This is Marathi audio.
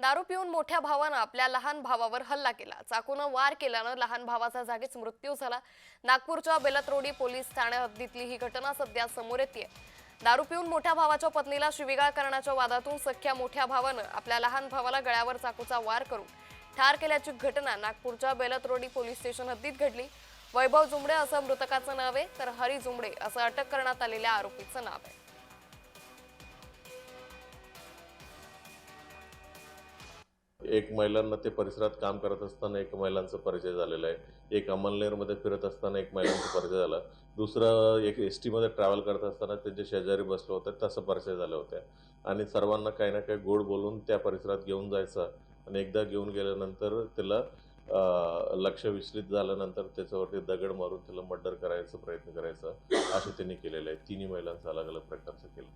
दारू पिऊन मोठ्या भावानं आपल्या लहान भावावर हल्ला केला. चाकूनं वार केल्यानं लहान भावाचा जागीच मृत्यू झाला. नागपूरच्या बेलतरोडी पोलीस ठाण्या हद्दीतली ही घटना सध्या समोर येते. दारू पिऊन मोठ्या भावाच्या पत्नीला शिवीगाळ करण्याच्या वादातून सख्या मोठ्या भावानं आपल्या लहान भावाला गळ्यावर चाकूचा वार करून ठार केल्याची घटना नागपूरच्या बेलतरोडी पोलीस स्टेशन हद्दीत घडली. वैभव जुमडे असं मृतकाचं नाव आहे, तर हरी जुमडे असं अटक करण्यात आलेल्या आरोपीचं नाव आहे. एक महिलांना ते परिसरात काम करत असताना एक महिलांचा परिचय झालेला आहे. एक अमलनेरमध्ये फिरत असताना एक महिलांचा परिचय झाला. दुसरं एक एस टीमध्ये ट्रॅव्हल करत असताना त्यांचे शेजारी बसले होते, तसं परिचय झाले होते. आणि सर्वांना काही ना काही गोड बोलून त्या परिसरात घेऊन जायचं आणि एकदा घेऊन गेल्यानंतर त्याला लक्ष विचलित झाल्यानंतर त्याच्यावरती दगड मारून त्याला मर्डर करायचा प्रयत्न करायचा असे त्यांनी केलेलं आहे. तिन्ही महिलांचं अलग अलग प्रकारचं केलं.